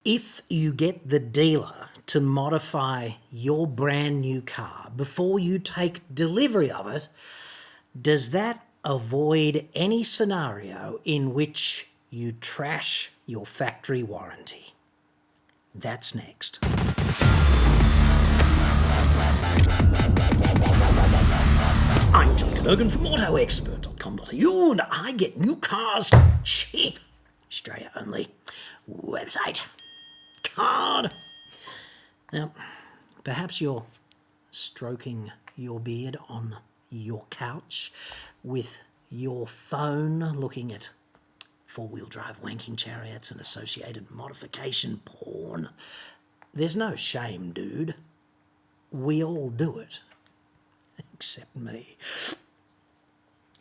If you get the dealer to modify your brand new car before you take delivery of it, does that avoid any scenario in which you trash your factory warranty? That's next. I'm John Cadogan from AutoExpert.com.au, and I get new cars cheap. Australia only. Website. Card. Now, perhaps you're stroking your beard on your couch with your phone, looking at four-wheel drive wanking chariots and associated modification porn. There's no shame, dude. We all do it. Except me.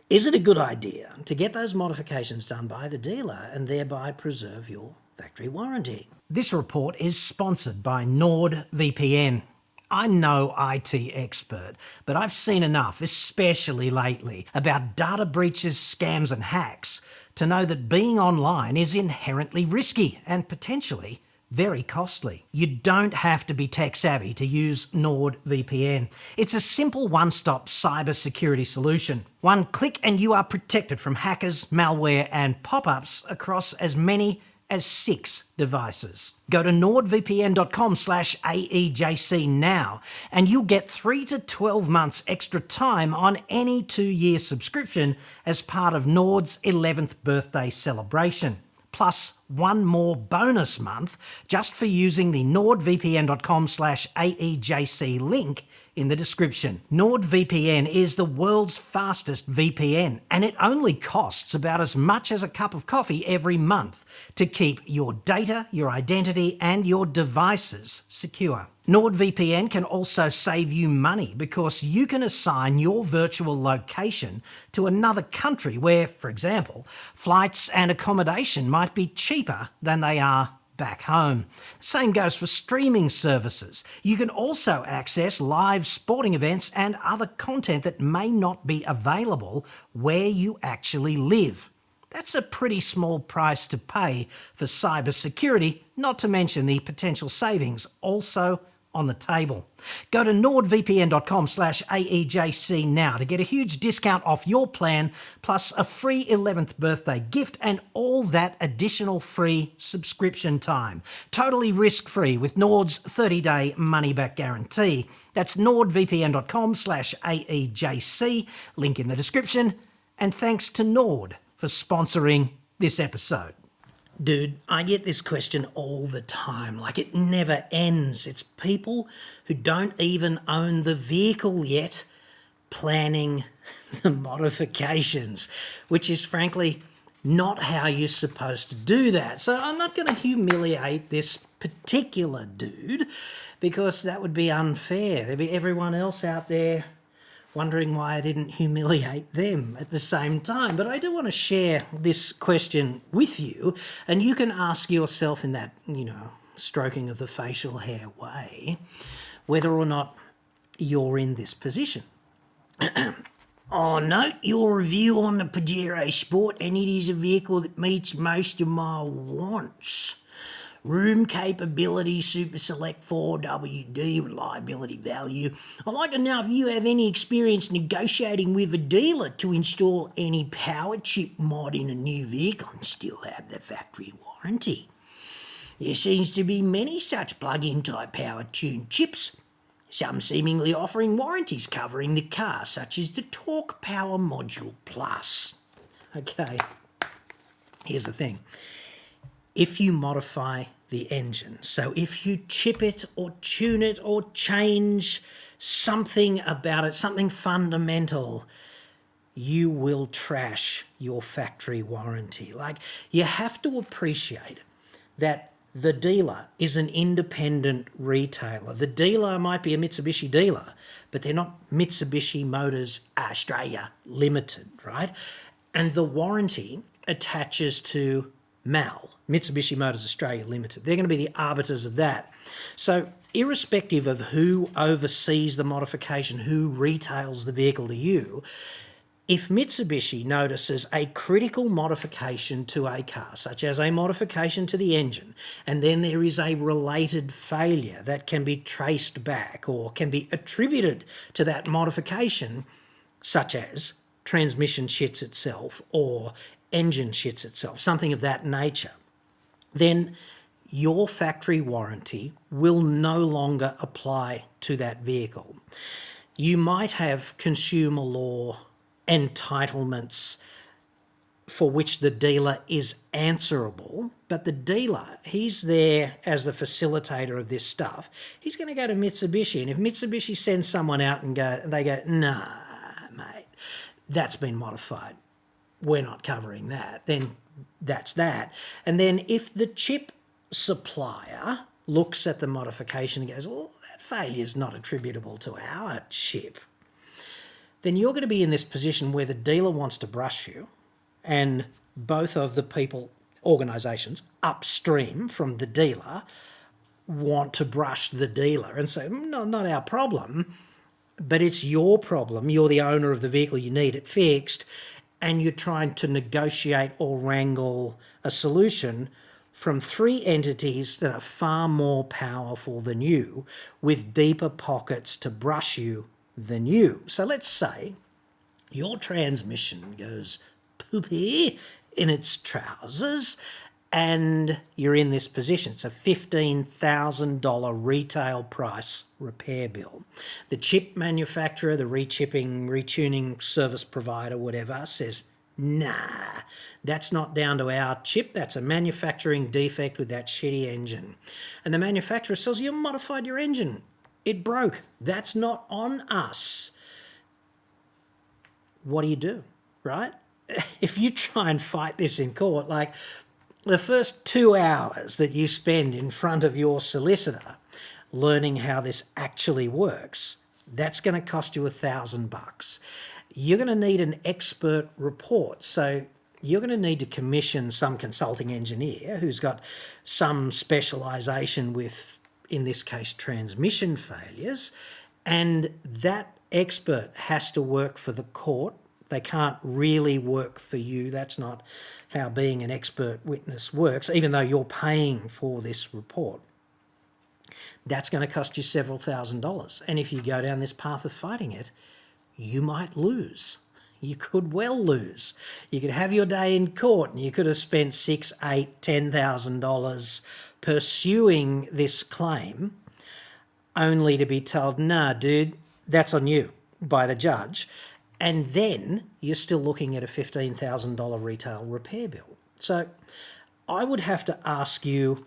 Is it a good idea to get those modifications done by the dealer and thereby preserve your factory warranty? This report is sponsored by NordVPN. I'm no IT expert, but I've seen enough, especially lately, about data breaches, scams and hacks to know that being online is inherently risky and potentially very costly. You don't have to be tech savvy to use NordVPN. It's a simple one-stop cybersecurity solution. One click and you are protected from hackers, malware and pop-ups across as many as 6 devices. Go to nordvpn.com/AEJC now and you'll get 3 to 12 months extra time on any 2-year subscription as part of Nord's 11th birthday celebration. Plus 1 more bonus month just for using the nordvpn.com/AEJC link in the description. NordVPN is the world's fastest VPN, and it only costs about as much as a cup of coffee every month to keep your data, your identity, and your devices secure. NordVPN can also save you money because you can assign your virtual location to another country where, for example, flights and accommodation might be cheaper than they are back home. The same goes for streaming services. You can also access live sporting events and other content that may not be available where you actually live. That's a pretty small price to pay for cybersecurity, not to mention the potential savings also on the table. Go to nordvpn.com/AEJC now to get a huge discount off your plan, plus a free 11th birthday gift and all that additional free subscription time. Totally risk-free with Nord's 30-day money-back guarantee. That's nordvpn.com/AEJC, link in the description. And thanks to Nord for sponsoring this episode. Dude, I get this question all the time, like it never ends. It's people who don't even own the vehicle yet planning the modifications, which is frankly not how you're supposed to do that. So I'm not going to humiliate this particular dude because that would be unfair. There'd be everyone else out there wondering why I didn't humiliate them at the same time. But I do want to share this question with you, and you can ask yourself in that, stroking of the facial hair way, whether or not you're in this position. Note your review on the Pajero Sport, and it is a vehicle that meets most of my wants. Room capability, super select 4WD, reliability value. I'd like to know if you have any experience negotiating with a dealer to install any power chip mod in a new vehicle and still have the factory warranty. There seems to be many such plug-in type power tune chips, some seemingly offering warranties covering the car, such as the Torque Power Module Plus. Okay, here's the thing. If you modify the engine, so if you chip it or tune it or change something about it, something fundamental, you will trash your factory warranty. Like, you have to appreciate that the dealer is an independent retailer. The dealer might be a Mitsubishi dealer, but they're not Mitsubishi Motors Australia Limited, right? And the warranty attaches to MAL, Mitsubishi Motors Australia Limited. They're going to be the arbiters of that. So irrespective of who oversees the modification, who retails the vehicle to you, If Mitsubishi notices a critical modification to a car, such as a modification to the engine, and then there is a related failure that can be traced back or can be attributed to that modification, such as transmission shits itself or engine shits itself, something of that nature, then your factory warranty will no longer apply to that vehicle. You might have consumer law entitlements for which the dealer is answerable, but the dealer, he's there as the facilitator of this stuff. He's going to go to Mitsubishi, and if Mitsubishi sends someone out and they go, nah, mate, that's been modified, we're not covering that, then that's that. And then if the chip supplier looks at the modification and goes, well, that failure is not attributable to our chip, then you're going to be in this position where the dealer wants to brush you, and both of the people, organisations upstream from the dealer, want to brush the dealer and say, no, not our problem, but it's your problem. You're the owner of the vehicle, you need it fixed, and you're trying to negotiate or wrangle a solution from three entities that are far more powerful than you, with deeper pockets to brush you than you. So let's say your transmission goes poopy in its trousers and you're in this position. It's a $15,000 retail price repair bill. The chip manufacturer, the rechipping, retuning service provider, whatever, says, nah, that's not down to our chip. That's a manufacturing defect with that shitty engine. And the manufacturer says, you modified your engine. It broke. That's not on us. What do? Right? If you try and fight this in court, like the first 2 hours that you spend in front of your solicitor learning how this actually works, that's going to cost you $1,000. You're going to need an expert report. So you're going to need to commission some consulting engineer who's got some specialisation with, in this case, transmission failures, and that expert has to work for the court. They can't really work for you. That's not how being an expert witness works, even though you're paying for this report. That's going to cost you several $1,000s. And if you go down this path of fighting it, you might lose. You could well lose. You could have your day in court and you could have spent $6,000, $8,000, $10,000 pursuing this claim, only to be told, nah, dude, that's on you by the judge. And then you're still looking at a $15,000 retail repair bill. So I would have to ask you,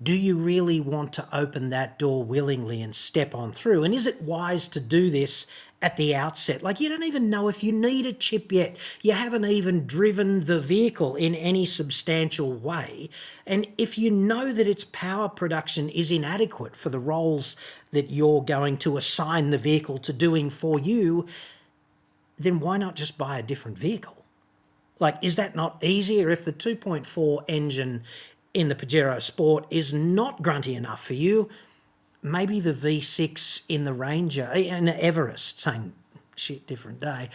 do you really want to open that door willingly and step on through? And is it wise to do this at the outset? Like, you don't even know if you need a chip yet. You haven't even driven the vehicle in any substantial way. And if you know that its power production is inadequate for the roles that you're going to assign the vehicle to doing for you, then why not just buy a different vehicle? Like, is that not easier if the 2.4 engine in the Pajero Sport is not grunty enough for you? Maybe the V6 in the Ranger and the Everest, same shit, different day,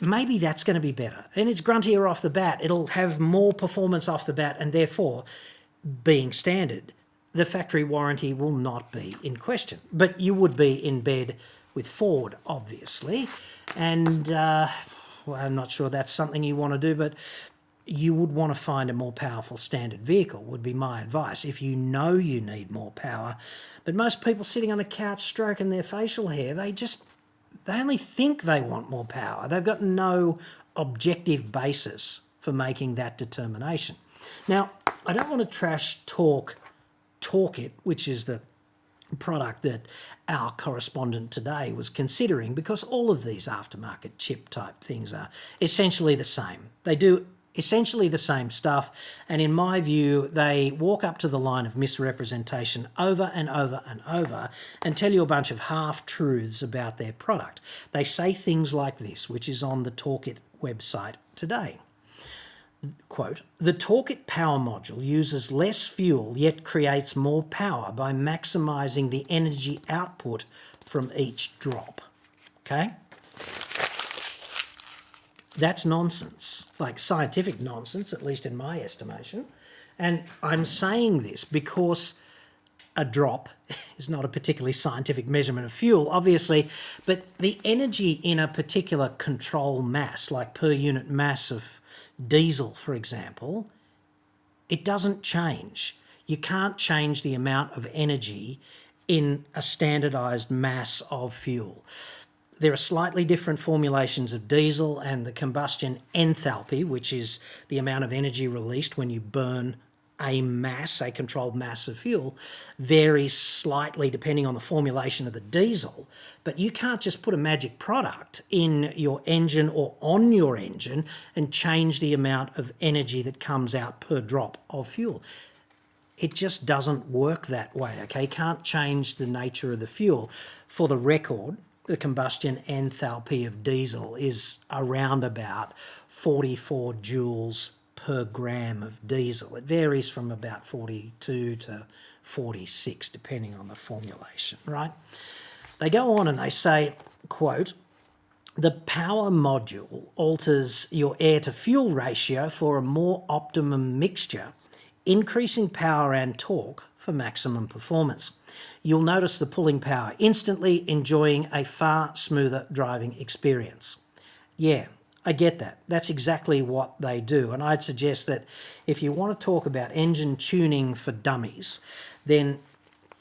maybe that's going to be better. And it's gruntier off the bat. It'll have more performance off the bat, and therefore, being standard, the factory warranty will not be in question. But you would be in bed with Ford, obviously. And, well, I'm not sure that's something you want to do, but you would want to find a more powerful standard vehicle, would be my advice, if you know you need more power. But most people sitting on the couch stroking their facial hair, they only think they want more power. They've got no objective basis for making that determination. Now, I don't want to trash talk It, which is the product that our correspondent today was considering, because all of these aftermarket chip type things are essentially the same. They do essentially the same stuff, and in my view, they walk up to the line of misrepresentation over and over and over and tell you a bunch of half-truths about their product. They say things like this, which is on the Talkit website today. Quote, the Talkit power module uses less fuel yet creates more power by maximising the energy output from each drop. Okay? That's nonsense, like scientific nonsense, at least in my estimation. And I'm saying this because a drop is not a particularly scientific measurement of fuel, obviously, but the energy in a particular control mass, like per unit mass of diesel, for example, it doesn't change. You can't change the amount of energy in a standardised mass of fuel. There are slightly different formulations of diesel, and the combustion enthalpy, which is the amount of energy released when you burn a mass, a controlled mass of fuel, varies slightly depending on the formulation of the diesel. But you can't just put a magic product in your engine or on your engine and change the amount of energy that comes out per drop of fuel. It just doesn't work that way, okay? You can't change the nature of the fuel. For the record, the combustion enthalpy of diesel is around about 44 joules per gram of diesel. It varies from about 42 to 46, depending on the formulation, right? They go on and they say, quote, "The power module alters your air-to-fuel ratio for a more optimum mixture, increasing power and torque for maximum performance. You'll notice the pulling power instantly, enjoying a far smoother driving experience." Yeah, I get that. That's exactly what they do. And I'd suggest that if you want to talk about engine tuning for dummies, then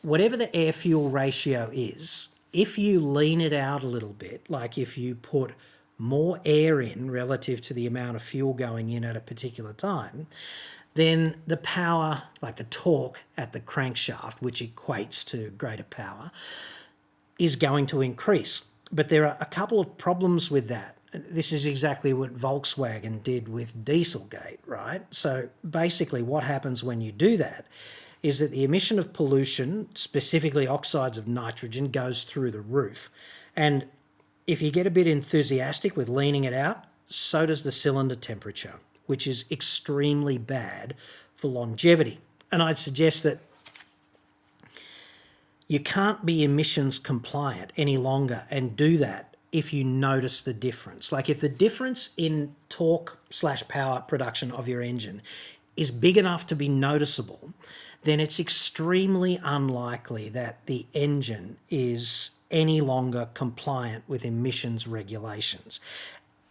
whatever the air-fuel ratio is, if you lean it out a little bit, like if you put more air in relative to the amount of fuel going in at a particular time, then the power, like the torque at the crankshaft, which equates to greater power, is going to increase. But there are a couple of problems with that. This is exactly what Volkswagen did with Dieselgate, right? So basically what happens when you do that is that the emission of pollution, specifically oxides of nitrogen, goes through the roof. And if you get a bit enthusiastic with leaning it out, so does the cylinder temperature, which is extremely bad for longevity. And I'd suggest that you can't be emissions compliant any longer and do that if you notice the difference. Like if the difference in torque/power production of your engine is big enough to be noticeable, then it's extremely unlikely that the engine is any longer compliant with emissions regulations.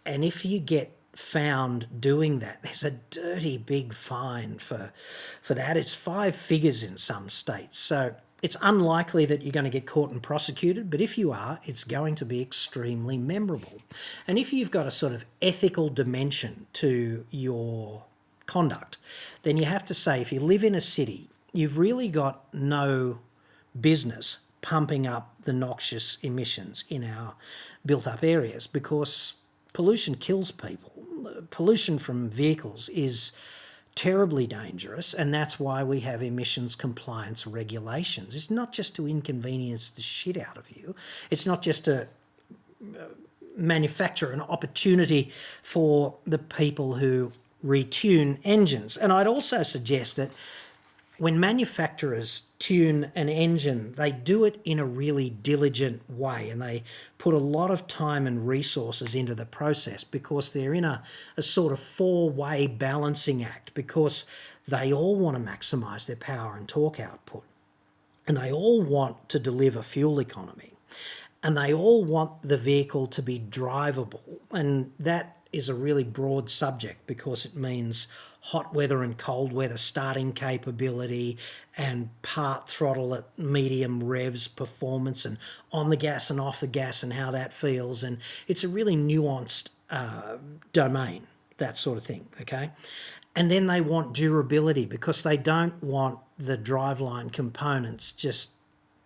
And if you get found doing that, there's a dirty big fine for that. It's 5 figures in some states. So it's unlikely that you're going to get caught and prosecuted, but if you are, it's going to be extremely memorable. And if you've got a sort of ethical dimension to your conduct, then you have to say, if you live in a city, you've really got no business pumping up the noxious emissions in our built-up areas, because pollution kills people. Pollution from vehicles is terribly dangerous, and that's why we have emissions compliance regulations. It's not just to inconvenience the shit out of you. It's not just to manufacture an opportunity for the people who retune engines. And I'd also suggest that when manufacturers tune an engine, they do it in a really diligent way, and they put a lot of time and resources into the process, because they're in a sort of 4-way balancing act, because they all want to maximise their power and torque output, and they all want to deliver fuel economy, and they all want the vehicle to be drivable. And that is a really broad subject, because it means hot weather and cold weather starting capability, and part throttle at medium revs performance, and on the gas and off the gas and how that feels. And it's a really nuanced domain, that sort of thing, okay? And then they want durability, because they don't want the driveline components just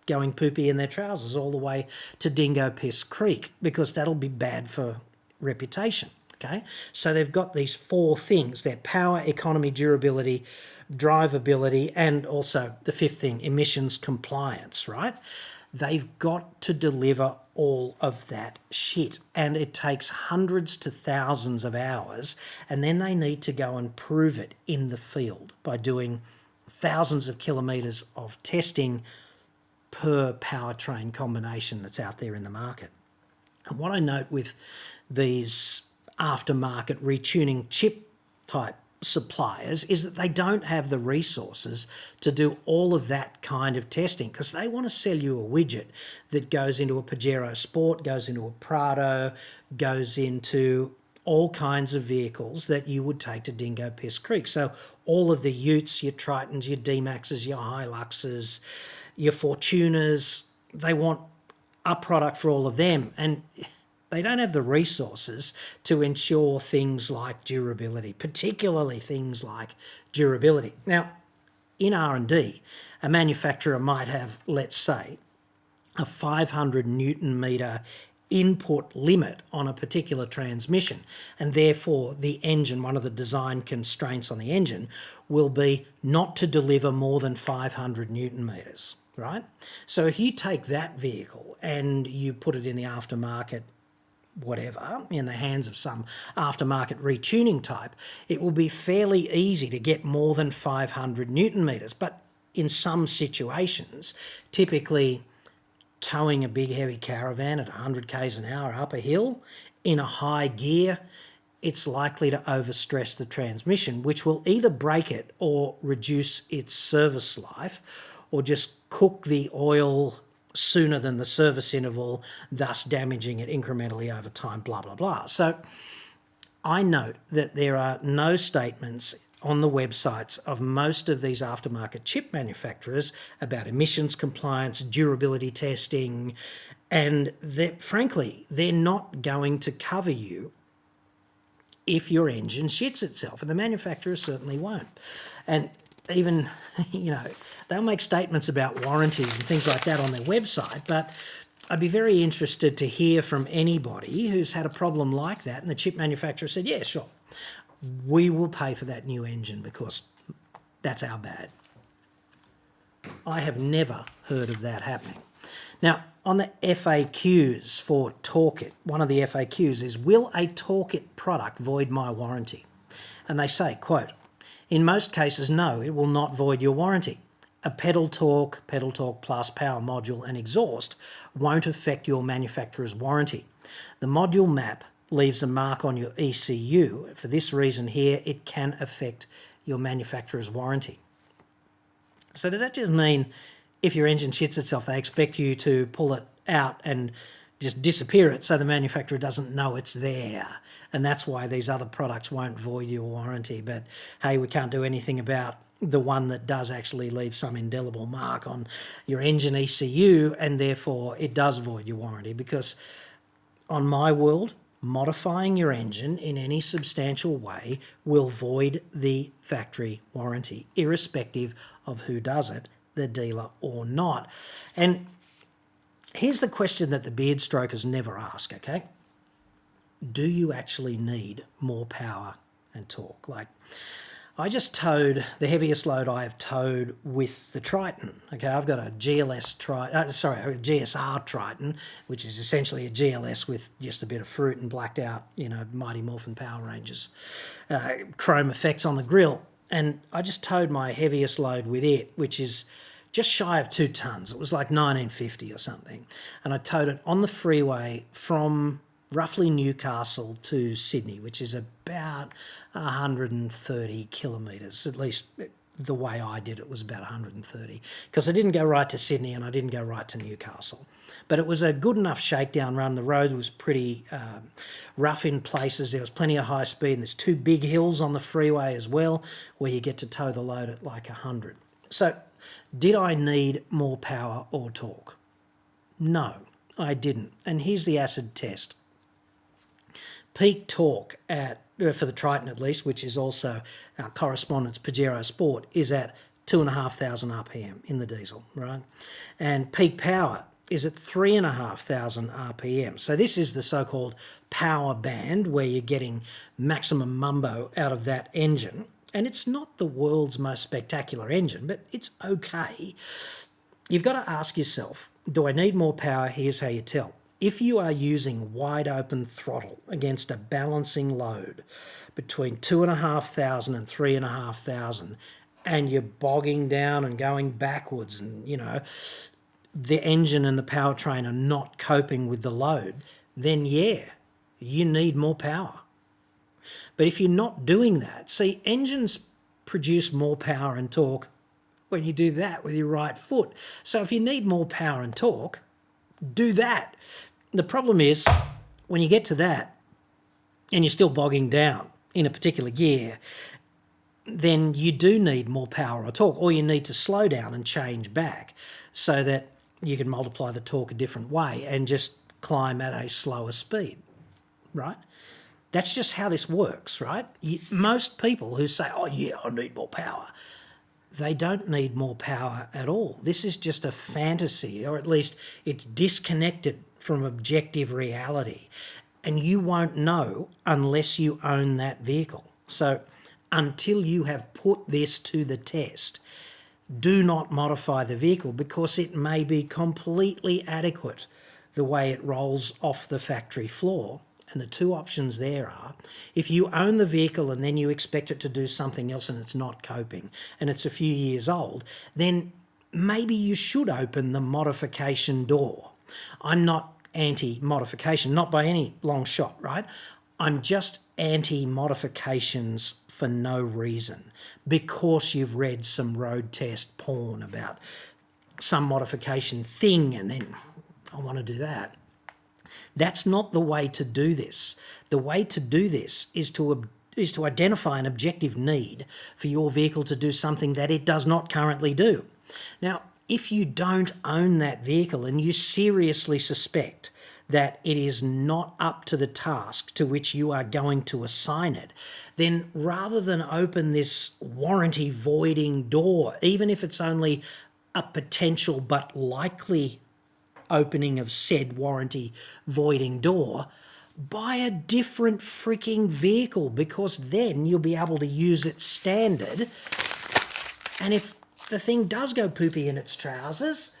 going poopy in their trousers all the way to Dingo Piss Creek, because that'll be bad for reputation. Okay, so they've got these 4 things: their power, economy, durability, drivability, and also the 5th thing, emissions compliance, right? They've got to deliver all of that shit, and it takes hundreds to thousands of hours, and then they need to go and prove it in the field by doing thousands of kilometres of testing per powertrain combination that's out there in the market. And what I note with these aftermarket retuning chip type suppliers is that they don't have the resources to do all of that kind of testing, because they want to sell you a widget that goes into a Pajero Sport, goes into a Prado, goes into all kinds of vehicles that you would take to Dingo Piss Creek. So all of the Utes, your Tritons, your D-Maxes, your Hiluxes, your Fortunas, they want a product for all of them, and they don't have the resources to ensure things like durability, particularly things like durability. Now, in R&D, a manufacturer might have, let's say, a 500 Newton metre input limit on a particular transmission, and therefore the engine, one of the design constraints on the engine, will be not to deliver more than 500 Newton metres, right? So if you take that vehicle and you put it in the aftermarket, whatever, in the hands of some aftermarket retuning type, it will be fairly easy to get more than 500 Newton metres. But in some situations, typically towing a big heavy caravan at 100 k's an hour up a hill in a high gear, it's likely to overstress the transmission, which will either break it or reduce its service life, or just cook the oil sooner than the service interval, thus damaging it incrementally over time, blah, blah, blah. So I note that there are no statements on the websites of most of these aftermarket chip manufacturers about emissions compliance, durability testing, and frankly, they're not going to cover you if your engine shits itself, and the manufacturer certainly won't. And even, they'll make statements about warranties and things like that on their website, but I'd be very interested to hear from anybody who's had a problem like that and the chip manufacturer said, yeah, sure, we will pay for that new engine because that's our bad. I have never heard of that happening. Now, on the FAQs for Torque-It, one of the FAQs is, will a Torque-It product void my warranty? And they say, quote, in most cases, no, it will not void your warranty. A pedal torque plus power module and exhaust won't affect your manufacturer's warranty. The module map leaves a mark on your ECU. For this reason here, it can affect your manufacturer's warranty. So does that just mean if your engine shits itself, they expect you to pull it out and just disappear it so the manufacturer doesn't know it's there? And that's why these other products won't void your warranty. But hey, we can't do anything about the one that does actually leave some indelible mark on your engine ECU, and therefore it does void your warranty, because on my world, modifying your engine in any substantial way will void the factory warranty, irrespective of who does it, the dealer or not. And here's the question that the beard strokers never ask, okay? Do you actually need more power and torque? Like, I just towed the heaviest load I have towed with the Triton. Okay, I've got a GSR Triton, which is essentially a GLS with just a bit of fruit and blacked out, Mighty Morphin Power Rangers, chrome effects on the grill. And I just towed my heaviest load with it, which is just shy of 2 tons. It was like 1950 or something. And I towed it on the freeway from roughly Newcastle to Sydney, which is about 130 kilometres. At least the way I did it was about 130, because I didn't go right to Sydney and I didn't go right to Newcastle. But it was a good enough shakedown run. The road was pretty rough in places. There was plenty of high speed, and there's 2 big hills on the freeway as well where you get to tow the load at like 100. So did I need more power or torque? No, I didn't. And here's the acid test. Peak torque for the Triton at least, which is also our correspondent's Pajero Sport, is at 2,500 RPM in the diesel, right? And peak power is at 3,500 RPM. So this is the so-called power band where you're getting maximum mumbo out of that engine. And it's not the world's most spectacular engine, but it's okay. You've got to ask yourself, do I need more power? Here's how you tell. If you are using wide open throttle against a balancing load between 2,500 and 3,500, and you're bogging down and going backwards, and the engine and the powertrain are not coping with the load, then yeah, you need more power. But if you're not doing that, see, engines produce more power and torque when you do that with your right foot. So if you need more power and torque, do that. The problem is when you get to that and you're still bogging down in a particular gear, then you do need more power or torque, or you need to slow down and change back so that you can multiply the torque a different way and just climb at a slower speed, right? That's just how this works, right? Most people who say, oh yeah, I need more power, they don't need more power at all. This is just a fantasy, or at least it's disconnected from objective reality. And you won't know unless you own that vehicle. So until you have put this to the test, do not modify the vehicle, because it may be completely adequate the way it rolls off the factory floor. And the two options there are, if you own the vehicle and then you expect it to do something else and it's not coping and it's a few years old, then maybe you should open the modification door. I'm not anti-modification, not by any long shot, right? I'm just anti-modifications for no reason, because you've read some road test porn about some modification thing and then I want to do that. That's not the way to do this. The way to do this is to identify an objective need for your vehicle to do something that it does not currently do. Now, if you don't own that vehicle and you seriously suspect that it is not up to the task to which you are going to assign it, then rather than open this warranty voiding door, even if it's only a potential but likely opening of said warranty voiding door, buy a different freaking vehicle, because then you'll be able to use it standard. And if the thing does go poopy in its trousers,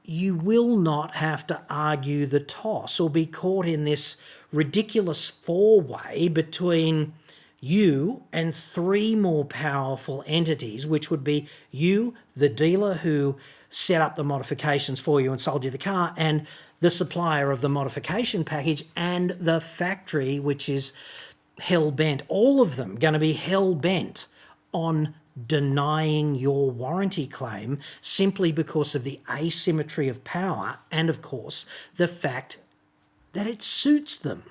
you will not have to argue the toss or be caught in this ridiculous four-way between you and three more powerful entities, which would be you, the dealer who set up the modifications for you and sold you the car, and the supplier of the modification package, and the factory, which is hell-bent. All of them going to be hell-bent on denying your warranty claim simply because of the asymmetry of power and, of course, the fact that it suits them.